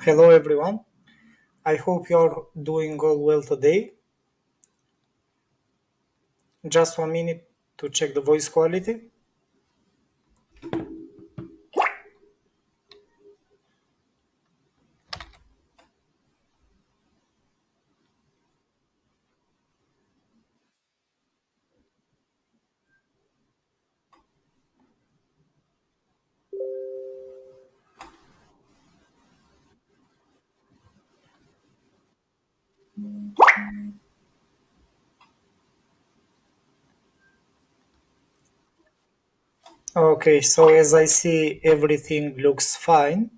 Hello everyone, I hope you're doing all well today. Just 1 minute to check the voice quality. Okay, so as I see, everything looks fine.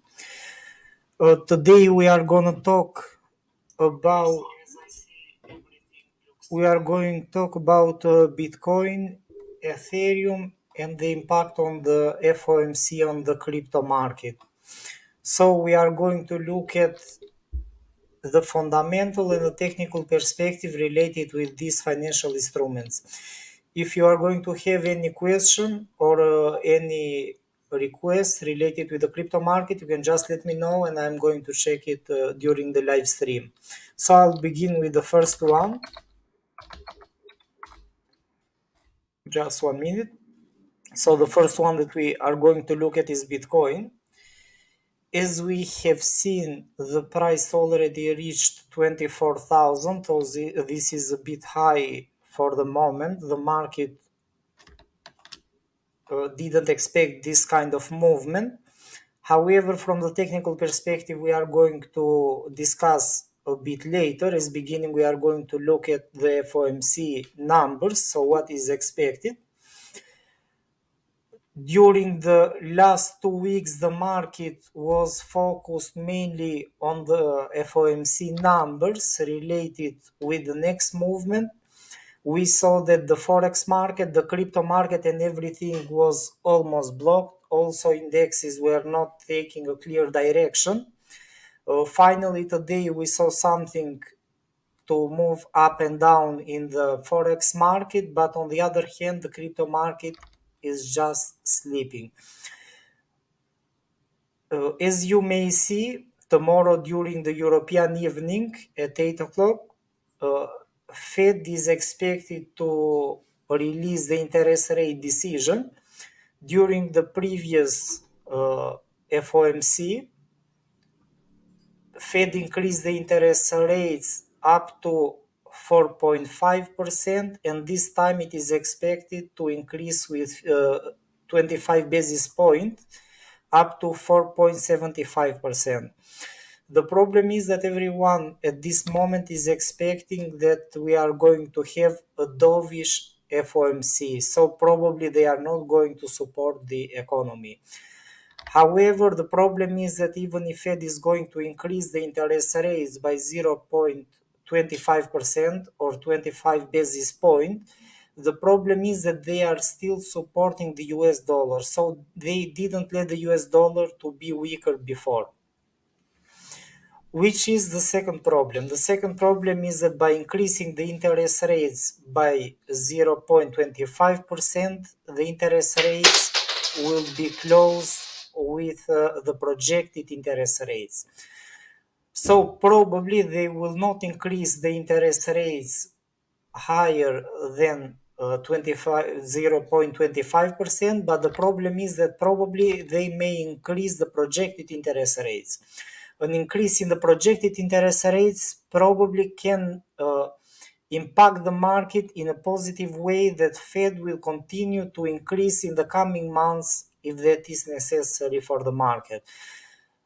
Today about we are going to talk about Bitcoin, Ethereum, and the impact on the FOMC on the crypto market. So we are going to look at the fundamental and the technical perspective related with these financial instruments. If you are going to have any question or any request related with the crypto market, you can just let me know and I'm going to check it during the live stream. So I'll begin with the first one. Just 1 minute. So the first one that we are going to look at is Bitcoin. As we have seen, the price already reached 24,000, so this is a bit high for the moment. The market didn't expect this kind of movement. However, from the technical perspective, we are going to discuss a bit later. As beginning, we are going to look at the FOMC numbers, so what is expected. During the last 2 weeks, the market was focused mainly on the FOMC numbers related with the next movement. We saw that the forex market, the crypto market, and everything was almost blocked. Also, indexes were not taking a clear direction. Finally, today we saw something to move up and down in the forex market, but on the other hand, the crypto market is just sleeping. As you may see, tomorrow during the European evening at 8 o'clock, Fed is expected to release the interest rate decision. During the previous FOMC, Fed increased the interest rates up to 4.5%, and this time it is expected to increase with 25 basis points up to 4.75%. The problem is that everyone at this moment is expecting that we are going to have a dovish FOMC, so probably they are not going to support the economy. However, the problem is that even if Fed is going to increase the interest rates by 0.25% or 25 basis points, the problem is that they are still supporting the US dollar, so they didn't let the US dollar to be weaker before. Which is the second problem? The second problem is that by increasing the interest rates by 0.25%, the interest rates will be close with the projected interest rates. So probably they will not increase the interest rates higher than 0.25%, but the problem is that probably they may increase the projected interest rates. An increase in the projected interest rates probably can impact the market in a positive way, that Fed will continue to increase in the coming months if that is necessary for the market.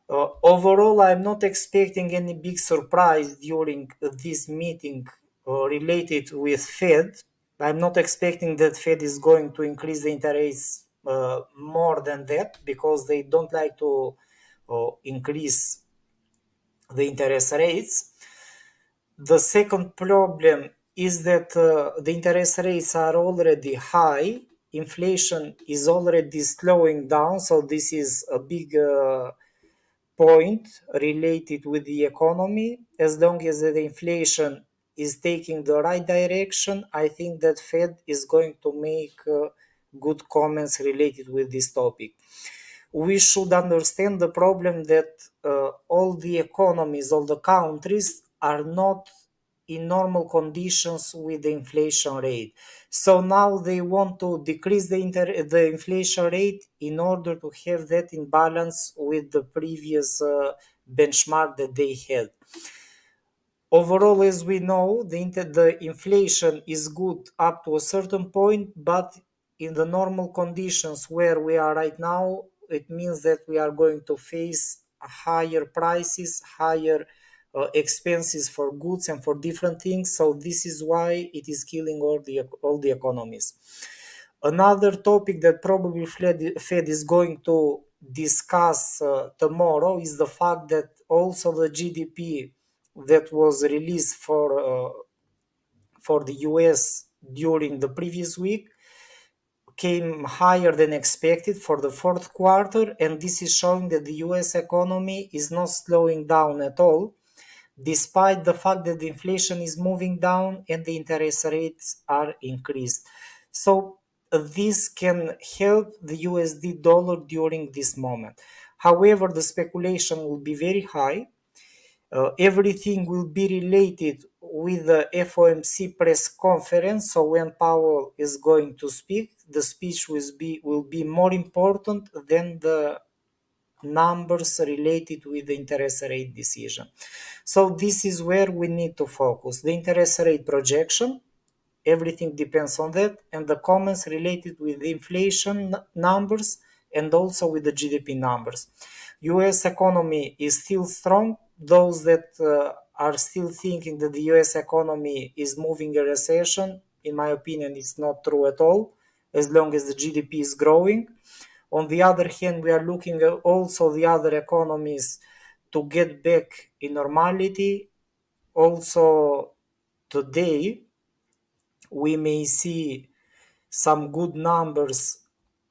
Overall, I'm not expecting any big surprise during this meeting related with Fed. I'm not expecting that Fed is going to increase the interest more than that, because they don't like to increase the interest rates. The second problem is that the interest rates are already high. Inflation is already slowing down, so this is a big point related with the economy. As long as the inflation is taking the right direction, I think that Fed is going to make good comments related with this topic. We should understand the problem that all the economies, all the countries are not in normal conditions with the inflation rate. So now they want to decrease the inflation rate in order to have that in balance with the previous benchmark that they had. Overall, as we know, the inflation is good up to a certain point, but in the normal conditions where we are right now, it means that we are going to face higher prices, higher expenses for goods and for different things. So this is why it is killing all the economies. Another topic that probably Fed is going to discuss tomorrow is the fact that also the GDP that was released for the US during the previous week came higher than expected for the fourth quarter, and this is showing that the US economy is not slowing down at all, despite the fact that the inflation is moving down and the interest rates are increased. So this can help the USD dollar during this moment. However, the speculation will be very high. Everything will be related with the FOMC press conference. So when Powell is going to speak, the speech will be more important than the numbers related with the interest rate decision. So this is where we need to focus. The interest rate projection, everything depends on that, and the comments related with the inflation numbers and also with the GDP numbers. US economy is still strong. Those that are still thinking that the US economy is moving a recession, in my opinion, it's not true at all, as long as the GDP is growing. On the other hand, we are looking at also the other economies to get back in normality. Also, today, we may see some good numbers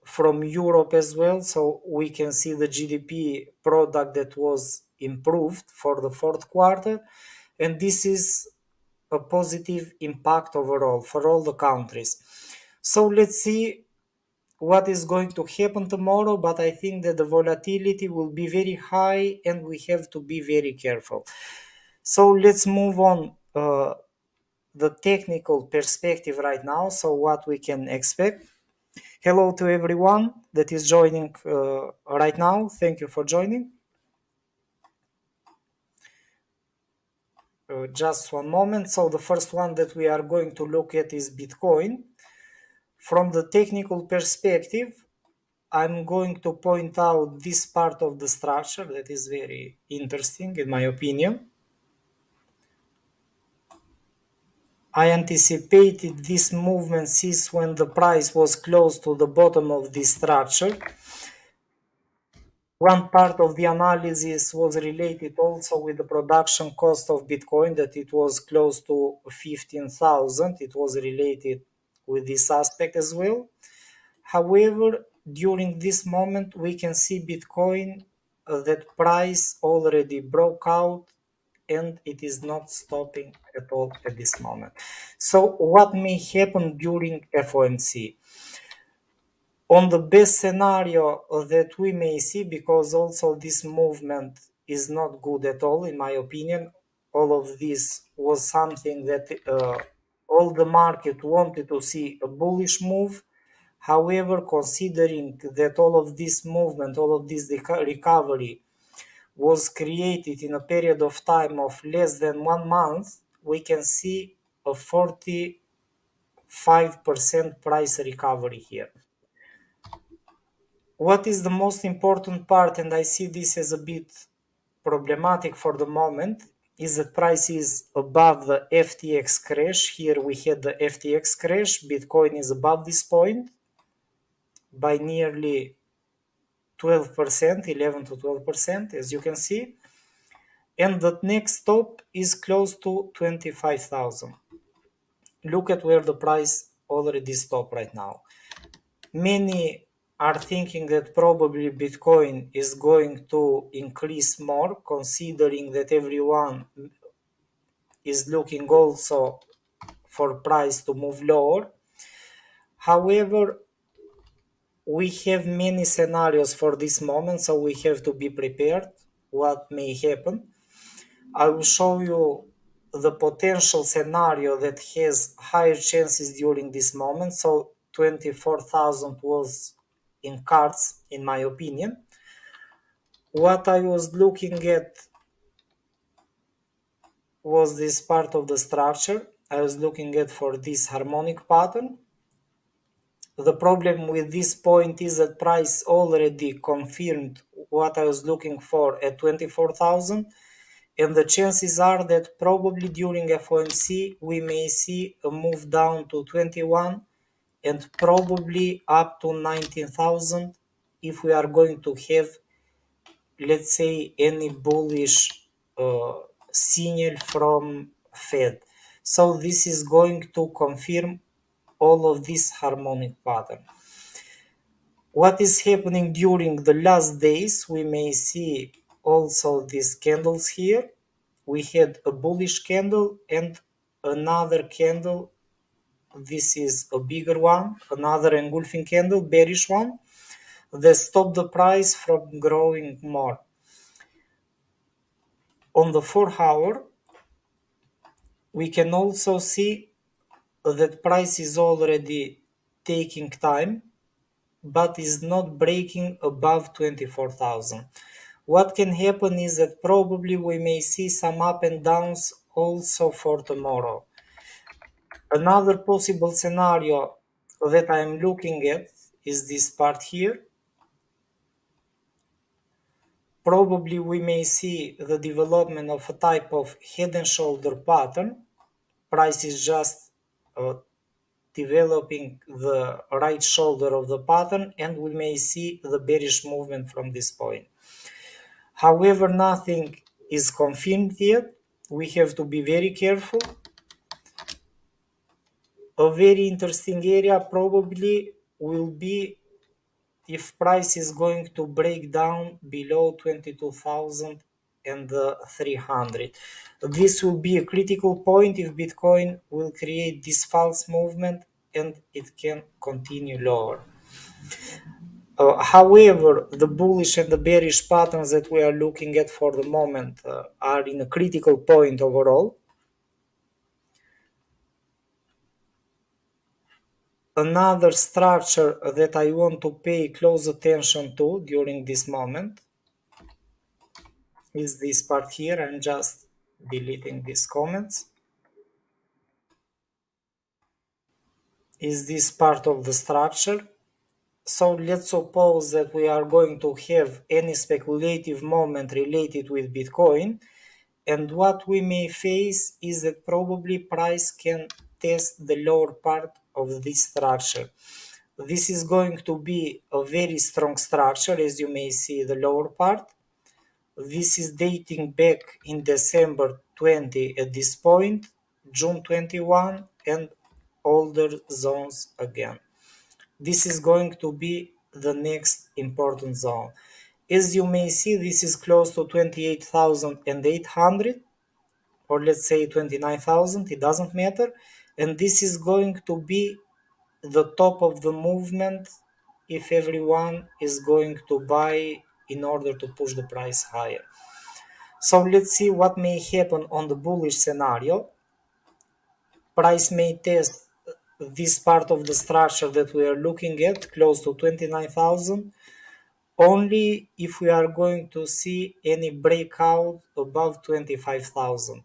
from Europe as well. So we can see the GDP product that was improved for the fourth quarter. And this is a positive impact overall for all the countries. So let's see what is going to happen tomorrow, but I think that the volatility will be very high and we have to be very careful. So let's move on the technical perspective right now. So what we can expect. Hello to everyone that is joining right now. Thank you for joining. Just one moment. So the first one that we are going to look at is Bitcoin. From the technical perspective, I'm going to point out this part of the structure that is very interesting in my opinion. I anticipated this movement since when the price was close to the bottom of this structure. One part of the analysis was related also with the production cost of Bitcoin, that it was close to 15,000. It was related with this aspect as well. However, during this moment, we can see Bitcoin, that price already broke out and it is not stopping at all at this moment. So what may happen during FOMC? On the best scenario that we may see, because also this movement is not good at all, in my opinion, all of this was something that all the market wanted to see a bullish move. However, considering that all of this movement, all of this recovery was created in a period of time of less than 1 month, we can see a 45% price recovery here. What is the most important part, and I see this as a bit problematic for the moment, is that price is above the FTX crash. Here we had the FTX crash. Bitcoin is above this point by nearly 12%, 11 to 12%, as you can see. And the next stop is close to 25,000. Look at where the price already stopped right now. Many are thinking that probably Bitcoin is going to increase more, considering that everyone is looking also for price to move lower. However, we have many scenarios for this moment, so we have to be prepared. what may happen. I will show you the potential scenario that has higher chances during this moment. So 24,000 was in cards, in my opinion. What I was looking at was this part of the structure. I was looking at for this harmonic pattern. The problem with this point is that price already confirmed what I was looking for at 24,000, and the chances are that probably during FOMC we may see a move down to 21 and probably up to 19,000 if we are going to have, let's say, any bullish signal from Fed. So this is going to confirm all of this harmonic pattern. What is happening during the last days, we may see also these candles here. We had a bullish candle and another candle. This is a bigger one, another engulfing candle, bearish one, that stopped the price from growing more. On the 4-hour, we can also see that price is already taking time, but is not breaking above 24,000. What can happen is that probably we may see some up and downs also for tomorrow. Another possible scenario that I'm looking at is this part here. Probably we may see the development of a type of head and shoulder pattern. Price is just developing the right shoulder of the pattern, and we may see the bearish movement from this point. However, nothing is confirmed yet. We have to be very careful. A very interesting area probably will be if price is going to break down below 22,300. This will be a critical point if Bitcoin will create this false movement and it can continue lower. However, the bullish and the bearish patterns that we are looking at for the moment are in a critical point overall. Another structure that I want to pay close attention to during this moment is this part here. I'm just deleting these comments. Is this part of the structure? So let's suppose that we are going to have any speculative moment related with Bitcoin, and what we may face is that probably price can test the lower part of this structure. This is going to be a very strong structure, as you may see the lower part. This is dating back in December 20 at this point, June 21, and older zones again. This is going to be the next important zone. As you may see, this is close to 28,800, or let's say 29,000, it doesn't matter. And this is going to be the top of the movement if everyone is going to buy in order to push the price higher. So let's see what may happen on the bullish scenario. Price may test this part of the structure that we are looking at, close to 29,000, only if we are going to see any breakout above 25,000.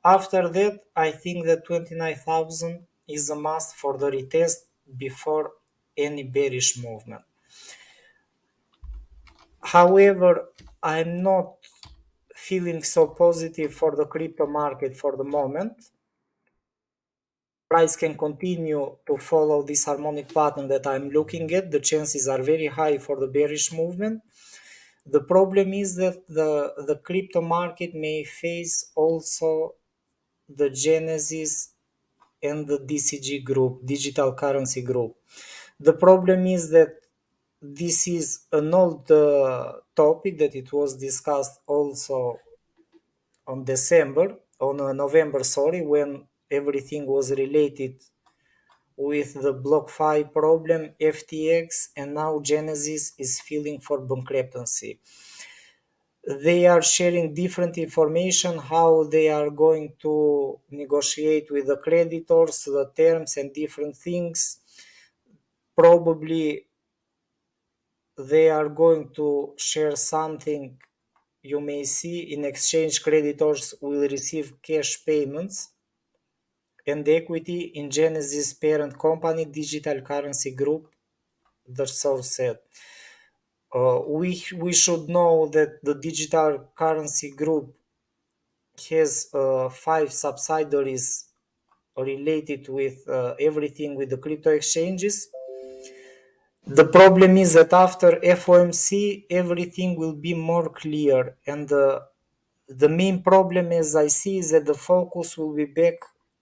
After that, I think that 29,000 is a must for the retest before any bearish movement. However, I'm not feeling so positive for the crypto market for the moment. Price can continue to follow this harmonic pattern that I'm looking at. The chances are very high for the bearish movement. The problem is that the crypto market may face also the Genesis and the DCG group, digital currency group. The problem is that this is an old topic that it was discussed also on November, sorry, when everything was related with the BlockFi problem, FTX, and now Genesis is filing for bankruptcy. they are sharing different information, how they are going to negotiate with the creditors, the terms and different things. Probably they are going to share something. You may see in exchange creditors will receive cash payments and equity in Genesis parent company Digital Currency Group, the source said. We should know that the Digital Currency Group has 5 subsidiaries related with everything with the crypto exchanges. The problem is that after FOMC, everything will be more clear, and the main problem, as I see, is that the focus will be back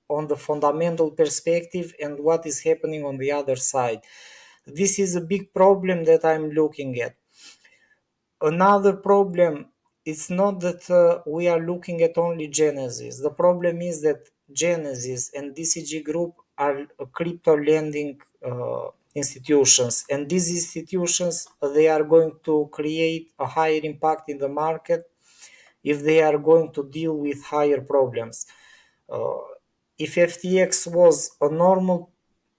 on the fundamental perspective and what is happening on the other side. This is a big problem that I'm looking at. Another problem, it's not that we are looking at only Genesis. The problem is that Genesis and DCG Group are crypto lending institutions, and these institutions, they are going to create a higher impact in the market if they are going to deal with higher problems. If FTX was a normal,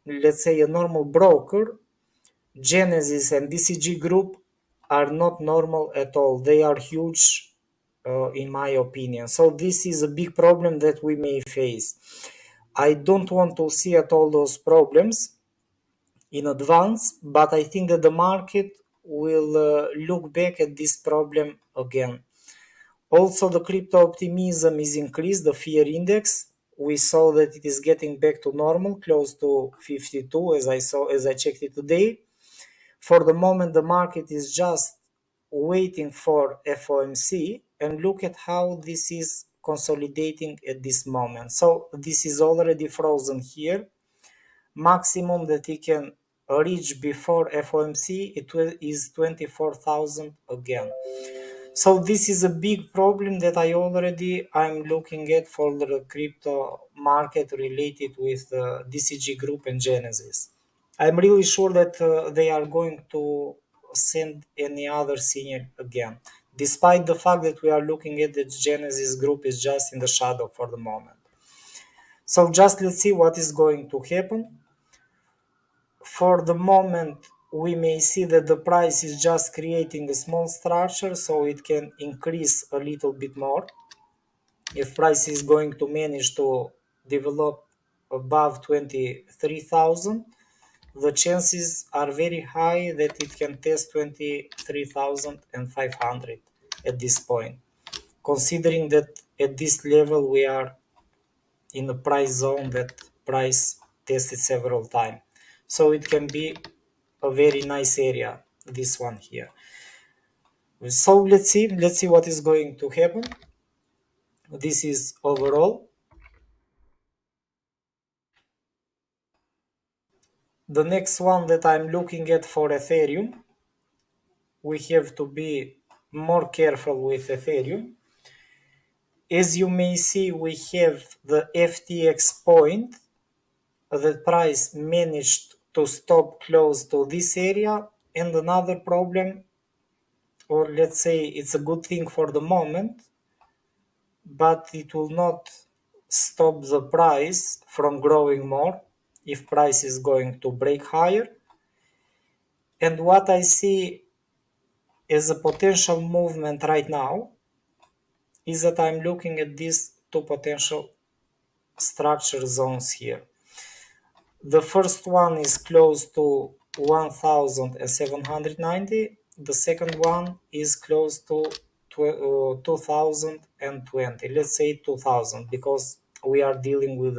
let's say a normal broker, Genesis and DCG Group are not normal at all. They are huge, in my opinion. So this is a big problem that we may face. I don't want to see at all those problems in advance, but I think that the market will look back at this problem again. Also, the crypto optimism is increased, the fear index. We saw that it is getting back to normal, close to 52, as I checked it today. For the moment, the market is just waiting for FOMC, and look at how this is consolidating at this moment. So this is already frozen here. Maximum that it can reach before FOMC is 24,000 again. So this is a big problem that I'm looking at for the crypto market related with DCG Group and Genesis. I'm really sure that they are going to send any other signal again, despite the fact that we are looking at the Genesis Group is just in the shadow for the moment. So just let's see what is going to happen. For the moment, we may see that the price is just creating a small structure, so it can increase a little bit more. If price is going to manage to develop above 23,000, the chances are very high that it can test 23,500 at this point, considering that at this level we are in a price zone that price tested several times. So it can be a very nice area, this one here. So let's see what is going to happen. This is overall. The next one that I'm looking at for Ethereum, we have to be more careful with Ethereum. As you may see, we have the FTX point. The price managed to stop close to this area, and another problem, or let's say it's a good thing for the moment, but it will not stop the price from growing more if price is going to break higher. And what I see as a potential movement right now is that I'm looking at these two potential structure zones here. The first one is close to 1790. The second one is close to 2020. Let's say 2000, because we are dealing with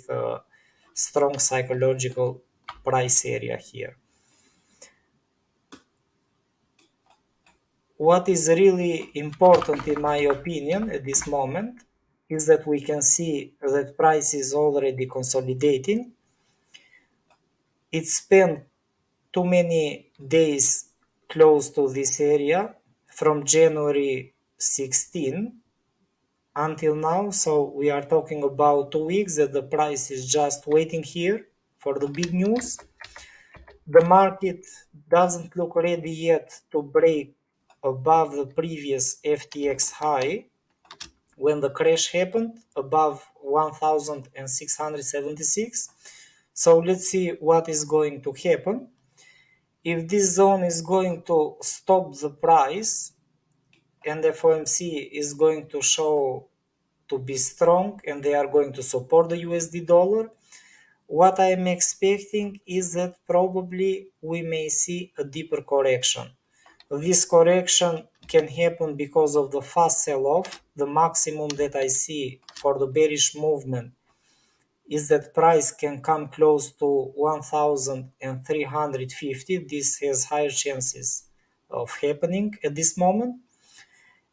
a strong psychological price area here. What is really important, in my opinion, at this moment is that we can see that price is already consolidating. It spent too many days close to this area from January 16 until now. So we are talking about 2 weeks that the price is just waiting here for the big news. The market doesn't look ready yet to break above the previous FTX high when the crash happened, above 1676. So let's see what is going to happen. If this zone is going to stop the price and the FOMC is going to show to be strong and they are going to support the USD dollar, what I am expecting is that probably we may see a deeper correction. This correction can happen because of the fast sell-off. The maximum that I see for the bearish movement is that price can come close to 1350. This has higher chances of happening at this moment.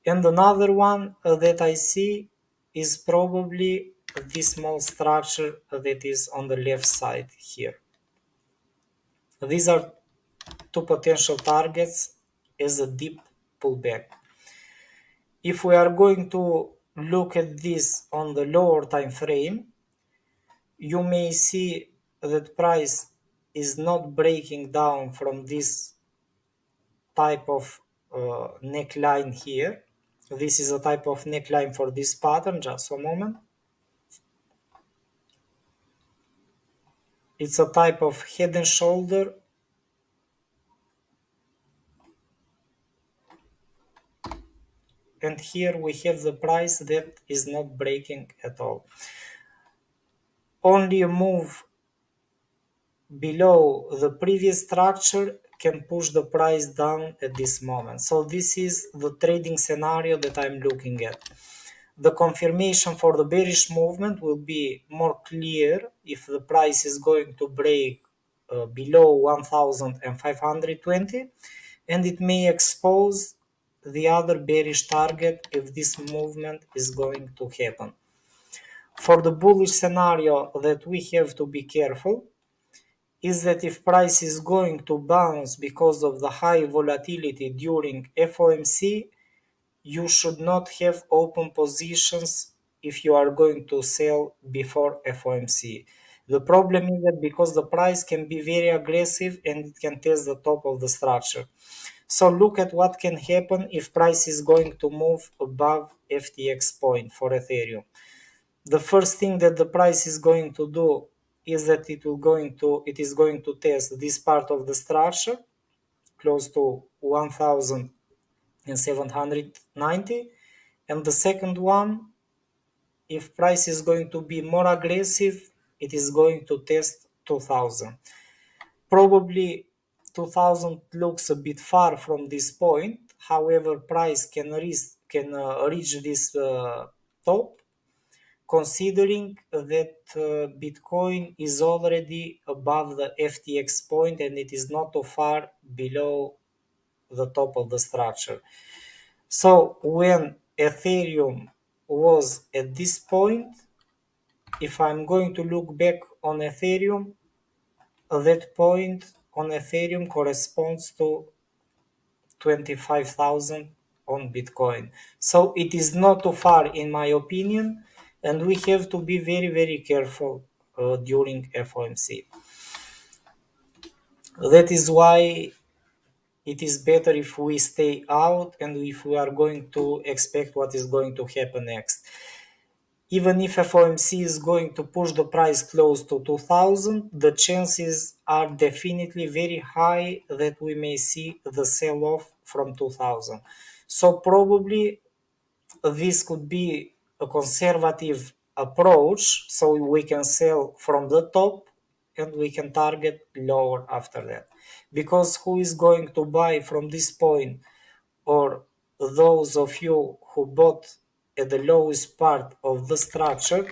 And another one that I see is probably this small structure that is on the left side here. These are two potential targets as a deep pullback. If we are going to look at this on the lower time frame, you may see that price is not breaking down from this type of neckline here. This is a type of neckline for this pattern. Just a moment. It's a type of head and shoulder. And here we have the price that is not breaking at all. Only a move below the previous structure can push the price down at this moment. So this is the trading scenario that I'm looking at. The confirmation for the bearish movement will be more clear if the price is going to break below 1520, and it may expose the other bearish target if this movement is going to happen. For the bullish scenario that we have to be careful is that if price is going to bounce because of the high volatility during FOMC, you should not have open positions if you are going to sell before FOMC. The problem is that because the price can be very aggressive and it can test the top of the structure. So look at what can happen if price is going to move above FTX point for Ethereum. The first thing that the price is going to do is that it is going to test this part of the structure close to 1790, and the second one, if price is going to be more aggressive, it is going to test 2000. Probably 2000 looks a bit far from this point. However, price can reach this top, considering that Bitcoin is already above the FTX point and it is not too far below the top of the structure. So when Ethereum was at this point, if I'm going to look back on Ethereum, that point on Ethereum corresponds to 25,000 on Bitcoin. So it is not too far in my opinion, and we have to be very, very careful during FOMC. That is why it is better if we stay out and if we are going to expect what is going to happen next. Even if FOMC is going to push the price close to 2000, the chances are definitely very high that we may see the sell-off from 2000. So probably this could be a conservative approach, so we can sell from the top and we can target lower after that. Because who is going to buy from this point, or those of you who bought at the lowest part of the structure,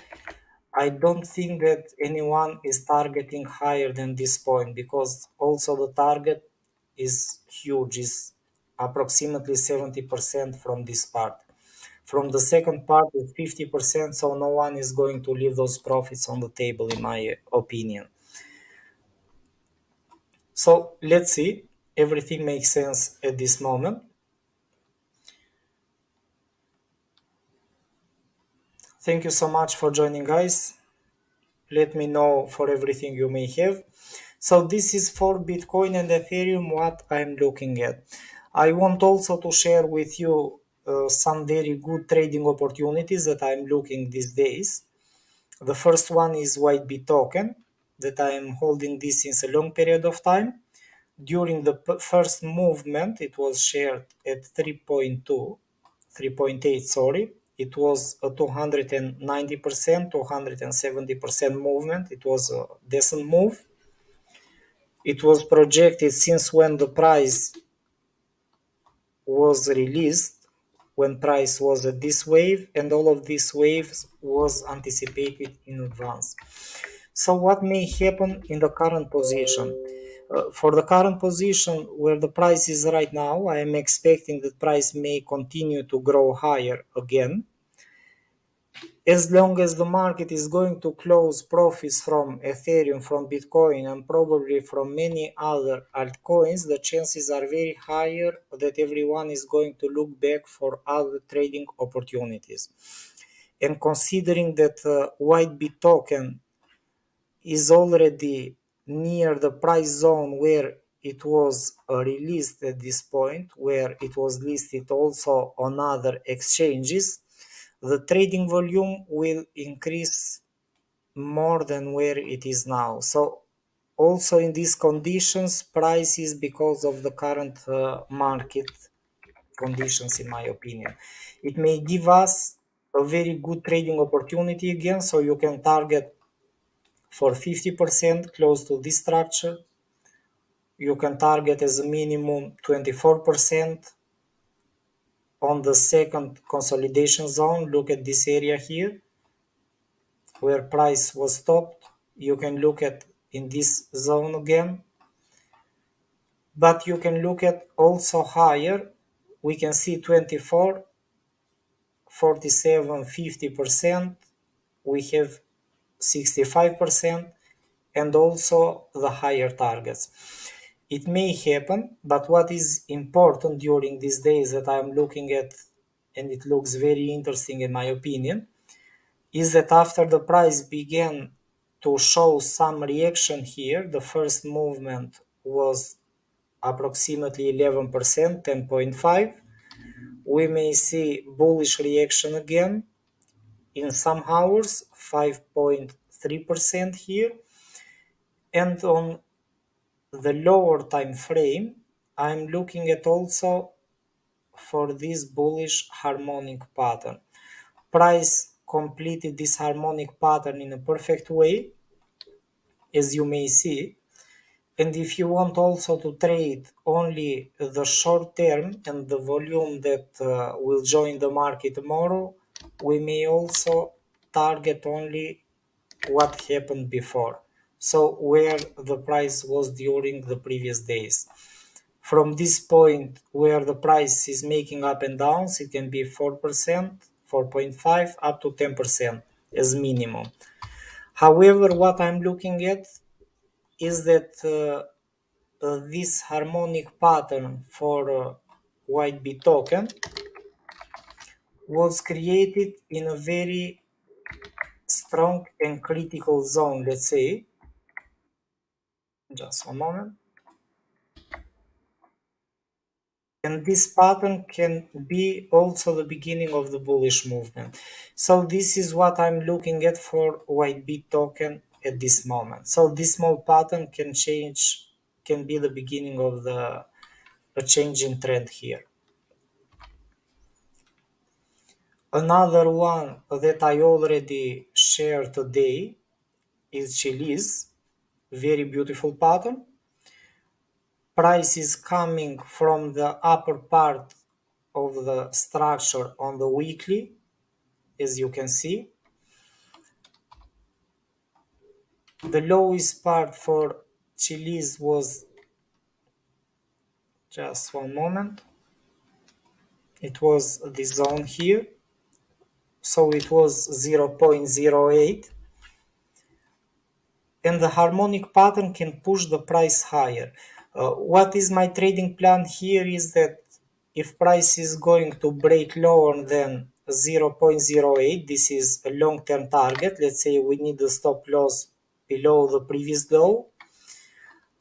I don't think that anyone is targeting higher than this point, because also the target is huge, is approximately 70% from this part. From the second part is 50%, so no one is going to leave those profits on the table, in my opinion. So let's see, everything makes sense at this moment. Thank you so much for joining, guys. Let me know for everything you may have. So this is for Bitcoin and Ethereum what I'm looking at. I want also to share with you some very good trading opportunities that I'm looking these days. The first one is WhiteBIT token, that I am holding this since a long period of time. During the first movement, it was shared at 3.8, sorry. It was a 290%, 270% movement. It was a decent move. It was projected since when the price was released, when price was at this wave, and all of these waves was anticipated in advance. So what may happen in the current position? For the current position where the price is right now, I am expecting that price may continue to grow higher again. As long as the market is going to close profits from Ethereum, from Bitcoin, and probably from many other altcoins, the chances are very higher that everyone is going to look back for other trading opportunities. And considering that WhiteBIT token is already near the price zone where it was released at this point, where it was listed also on other exchanges, the trading volume will increase more than where it is now. So also in these conditions, prices, because of the current market conditions, in my opinion, it may give us a very good trading opportunity again. So you can target for 50% close to this structure. You can target as a minimum 24% on the second consolidation zone. Look at this area here where price was stopped. You can look at in this zone again, but you can look at also higher. We can see 24, 47, 50%. We have 65% and also the higher targets. It may happen, but what is important during these days that I'm looking at, and it looks very interesting in my opinion, is that after the price began to show some reaction here, the first movement was approximately 11%, 10.5. We may see bullish reaction again in some hours, 5.3% here. And on the lower time frame, I'm looking at also for this bullish harmonic pattern. Price completed this harmonic pattern in a perfect way, as you may see. And if you want also to trade only the short term and the volume that will join the market tomorrow, we may also target only what happened before. So where the price was during the previous days. From this point where the price is making up and downs, it can be 4%, 4.5, up to 10% as minimum. However, what I'm looking at is that this harmonic pattern for WhiteBIT token was created in a very strong and critical zone, let's say. Just one moment. And this pattern can be also the beginning of the bullish movement. So this is what I'm looking at for WhiteBIT token at this moment. So this small pattern can change, can be the beginning of a changing trend here. Another one that I already shared today is Chile's very beautiful pattern. Price is coming from the upper part of the structure on the weekly, as you can see. The lowest part for Chile's was, just one moment, it was this zone here. So it was 0.08. And the harmonic pattern can push the price higher. What is my trading plan here is that if price is going to break lower than 0.08, this is a long-term target. Let's say we need a stop loss below the previous low.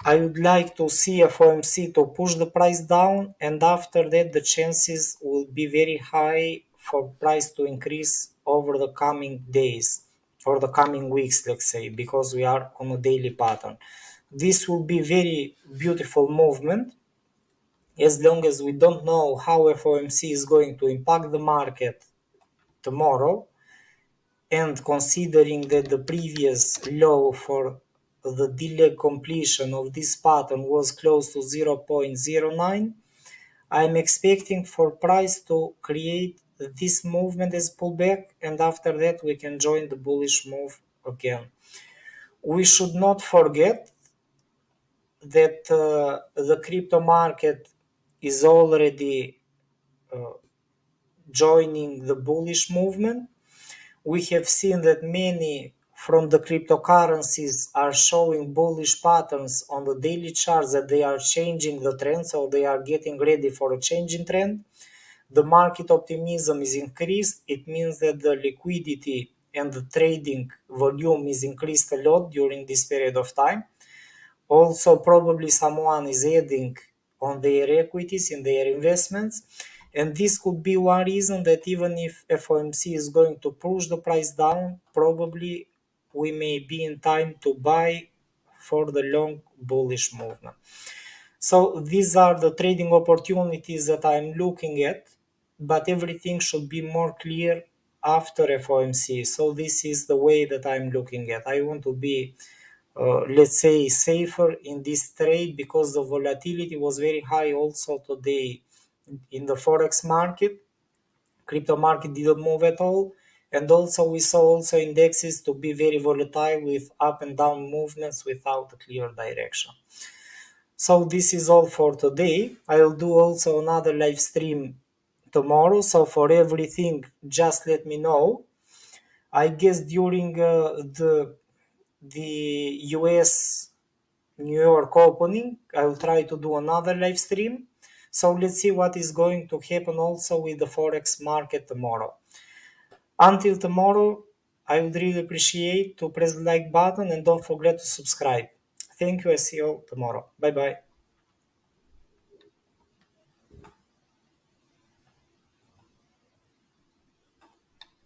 I would like to see FOMC to push the price down, and after that the chances will be very high for price to increase over the coming days or the coming weeks, let's say, because we are on a daily pattern. This will be very beautiful movement as long as we don't know how FOMC is going to impact the market tomorrow, and considering that the previous low for the delayed completion of this pattern was close to 0.09, I'm expecting for price to create this movement as pullback, and after that we can join the bullish move again. We should not forget that the crypto market is already joining the bullish movement. We have seen that many from the cryptocurrencies are showing bullish patterns on the daily charts, that they are changing the trend, so they are getting ready for a changing trend. The market optimism is increased. It means that the liquidity and the trading volume is increased a lot during this period of time. Also, probably someone is adding on their equities in their investments, and this could be one reason that even if FOMC is going to push the price down, probably we may be in time to buy for the long bullish movement. So these are the trading opportunities that I'm looking at, but everything should be more clear after FOMC. So this is the way that I'm looking at. I want to be let's say safer in this trade, because the volatility was very high also today in the forex market. Crypto market didn't move at all, and also we saw also indexes to be very volatile with up and down movements without a clear direction. So this is all for today. I'll do also another live stream tomorrow, so for everything just let me know. I guess during the US New York opening, I will try to do another live stream. So let's see what is going to happen also with the forex market tomorrow. Until tomorrow, I would really appreciate to press the like button and don't forget to subscribe. Thank you. I see you all tomorrow. Bye bye.